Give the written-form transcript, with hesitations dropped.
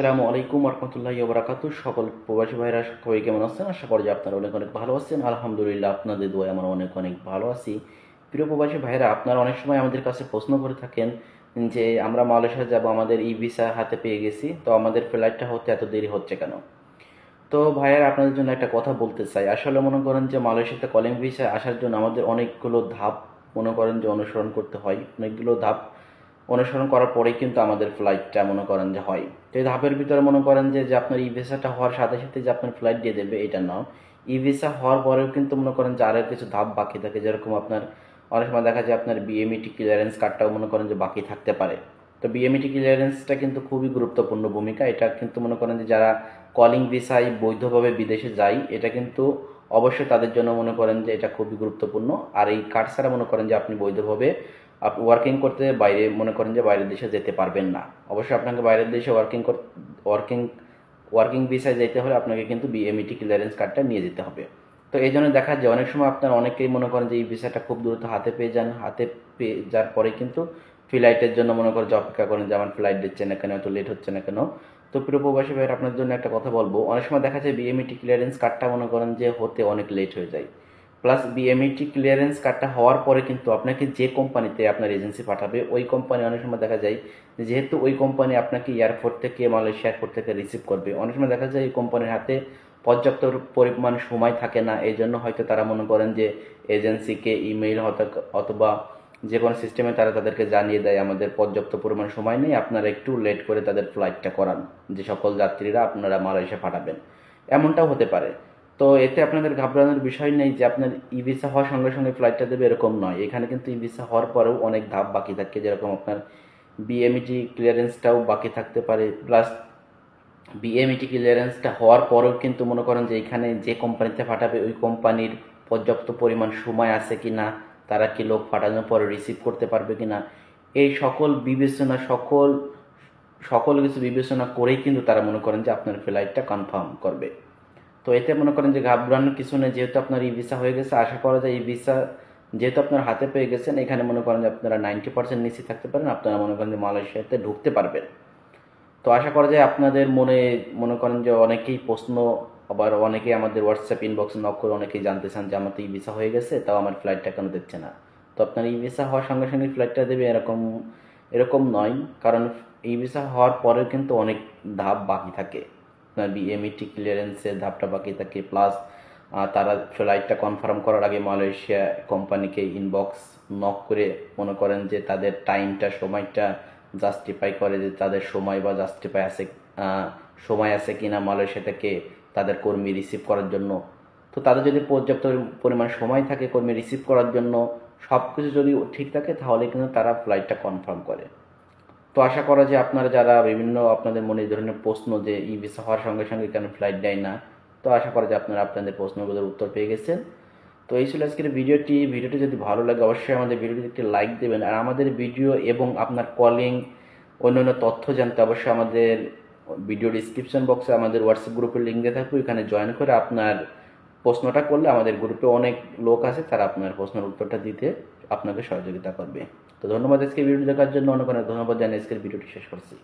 আসসালামু আলাইকুম রহমতুল্লাহি ওয়া বারাকাতুহু। সকল প্রবাসী ভাইরা সবাই কেমন আছেন? আশা করি যে আপনারা অনেক অনেক ভালো আছেন। আলহামদুলিল্লাহ, আপনাদের দোয়ায় আমরা অনেক অনেক ভালো আছি। প্রিয় প্রবাসী ভাইরা, আপনারা অনেক সময় আমাদের কাছে প্রশ্ন করে থাকেন যে আমরা মালয়েশিয়া যাব, আমাদের ই ভিসা হাতে পেয়ে গেছি, তো আমাদের ফ্লাইটটা হতে এত দেরি হচ্ছে কেন? তো ভাইয়ার আপনাদের জন্য একটা কথা বলতে চাই। আসলে মনে করেন যে মালয়েশিয়াতে কলিং ভিসা আসার জন্য আমাদের অনেকগুলো ধাপ মনে করেন যে অনুসরণ করতে হয়। অনেকগুলো ধাপ অনুসরণ করার পরেই কিন্তু আমাদের ফ্লাইটটা মনে করেন যে হয়। তো এই ধাপের ভিতরে মনে করেন যে আপনার ই ভিসাটা হওয়ার সাথে সাথে যে আপনার ফ্লাইট দিয়ে দেবে এটা না। ই ভিসা হওয়ার পরেও কিন্তু মনে করেন যে আরও কিছু ধাপ বাকি থাকে, যেরকম আপনার অনেক সময় দেখা যায় আপনার বিএমইটি ক্লিয়ারেন্স কার্ডটাও মনে করেন যে বাকি থাকতে পারে। তো বিএমইটি ক্লিয়ারেন্সটা কিন্তু খুবই গুরুত্বপূর্ণ ভূমিকা। এটা কিন্তু মনে করেন যে যারা কলিং ভিসায় বৈধভাবে বিদেশে যায়, এটা কিন্তু অবশ্যই তাদের জন্য মনে করেন যে এটা খুবই গুরুত্বপূর্ণ। আর এই কার্ড ছাড়া মনে করেন যে আপনি বৈধভাবে আপনি ওয়ার্কিং করতে বাইরে মনে করেন যে বাইরের দেশে যেতে পারবেন না। অবশ্যই আপনাকে বাইরের দেশে ওয়ার্কিং ওয়ার্কিং ভিসায় যেতে হলে আপনাকে কিন্তু বিএমইটি ক্লিয়ারেন্স কার্ডটা নিয়ে যেতে হবে। তো এই জন্য দেখা যায় অনেক সময় আপনার অনেকেই মনে করেন যে এই ভিসাটা খুব দ্রুত হাতে পেয়ে যান। হাতে পেয়ে যাওয়ার পরে কিন্তু ফ্লাইটের জন্য মনে করেন যে অপেক্ষা করেন যে আমার ফ্লাইট দিচ্ছে না কেন, এত লেট হচ্ছে না কেন। তো প্রিয় প্রবাসী ভাইয়ের আপনার জন্য একটা কথা বলবো, অনেক সময় দেখা যায় বিএমইটি ক্লিয়ারেন্স কার্ডটা মনে করেন যে হতে অনেক লেট হয়ে যায়। প্লাস বিএমইটি ক্লিয়ারেন্স কার্ডটা হওয়ার পরে কিন্তু আপনাকে যে কোম্পানিতে আপনার এজেন্সি পাঠাবে, ওই কোম্পানি অনেক সময় দেখা যায় যেহেতু ওই কোম্পানি আপনাকে এয়ারপোর্ট থেকে মালয়েশিয়া এয়ারপোর্ট থেকে রিসিভ করবে, অনেক সময় দেখা যায় এই কোম্পানির হাতে পর্যাপ্ত পরিমাণ সময় থাকে না। এই জন্য হয়তো তারা মনে করেন যে এজেন্সিকে ইমেইল অথবা যে কোনো সিস্টেমে তারা তাদেরকে জানিয়ে দেয় আমাদের পর্যাপ্ত পরিমাণ সময় নেই, আপনারা একটু লেট করে তাদের ফ্লাইটটা করান, যে সকল যাত্রীরা আপনারা মালয়েশিয়া পাঠাবেন। এমনটাও হতে পারে। তো এতে আপনাদের ঘাবড়ানোর বিষয় নেই যে আপনার ই ভিসা হওয়ার সঙ্গে সঙ্গে ফ্লাইটটা দেবে, এরকম নয়। এখানে কিন্তু ই ভিসা হওয়ার পরেও অনেক ধাপ বাকি থাকে, যেরকম আপনার বিএমইটি ক্লিয়ারেন্সটাও বাকি থাকতে পারে। প্লাস বিএমইটি ক্লিয়ারেন্সটা হওয়ার পরেও কিন্তু মনে করেন যে এখানে যে কোম্পানিতে পাঠাবে ওই কোম্পানির পর্যাপ্ত পরিমাণ সময় আছে কি না, তারা কি লোক পাঠানোর পরে রিসিভ করতে পারবে কি না, এই সকল বিবেচনা সকল সকল কিছু বিবেচনা করেই কিন্তু তারা মনে করেন যে আপনার ফ্লাইটটা কনফার্ম করবে। তো এতে মনে করেন যে ঘাবড়ানোর কিছু নেই, যেহেতু আপনার ই ভিসা হয়ে গেছে। আশা করা যায় ই ভিসা যেহেতু আপনার হাতে পেয়ে গেছেন, এখানে মনে করেন যে আপনারা 90% নিশ্চিত থাকতে পারেন, আপনারা মনে করেন যে মালয়েশিয়াতে ঢুকতে পারবেন। তো আশা করা যায় আপনাদের মনে করেন যে অনেকেই প্রশ্ন, আবার অনেকেই আমাদের হোয়াটসঅ্যাপ ইনবক্সে নক করে অনেকেই জানতে চান যে আমার তো ই ভিসা হয়ে গেছে, তাও আমার ফ্লাইটটা কেন দিচ্ছে না। তো আপনার ই ভিসা হওয়ার সঙ্গে সঙ্গে ফ্লাইটটা দেবে এরকম এরকম নয়, কারণ ই ভিসা হওয়ার পরেও কিন্তু অনেক ধাপ বাকি থাকে। আপনার বিএমইটি ক্লিয়ারেন্সের ধাপটা বাকি থাকে। প্লাস তারা ফ্লাইটটা কনফার্ম করার আগে মালয়েশিয়া কোম্পানিকে ইনবক্স নক করে মনে করেন যে তাদের টাইমটা সময়টা জাস্টিফাই করে, যে তাদের সময় বা জাস্টিফাই আছে সময় আছে কিনা মালয়েশিয়া থেকে তাদের কর্মী রিসিভ করার জন্য। তো তাদের যদি পর্যাপ্ত পরিমাণ সময় থাকে কর্মী রিসিভ করার জন্য, সব কিছু যদি ঠিক থাকে, তাহলে কিন্তু তারা ফ্লাইটটা কনফার্ম করে। তো আশা করা যায় আপনারা যারা বিভিন্ন আপনাদের মনে এই ধরনের প্রশ্ন যে ই ভিসা হওয়ার সঙ্গে সঙ্গে কেন ফ্লাইট দেয় না, তো আশা করা যায় আপনারা আপনাদের প্রশ্নগুলোর উত্তর পেয়ে গেছেন। তো এই ছিল আজকের ভিডিওটি যদি ভালো লাগে অবশ্যই আমাদের ভিডিওটি একটি লাইক দেবেন। আর আমাদের ভিডিও এবং আপনার কলিং অন্যান্য তথ্য জানতে অবশ্যই আমাদের ভিডিও ডিসক্রিপশন বক্সে আমাদের হোয়াটসঅ্যাপ গ্রুপের লিঙ্ক দিয়ে থাকবে, ওইখানে জয়েন করে আপনার প্রশ্নটা করলে আমাদের গ্রুপে অনেক লোক আছে, তারা আপনার প্রশ্নের উত্তরটা দিতে আপনাকে সহযোগিতা করবে। তো ধন্যবাদ আজকে ভিডিও দেখার জন্য, অনেক অনেক ধন্যবাদ জানিয়ে আজকের ভিডিওটি শেষ করছি।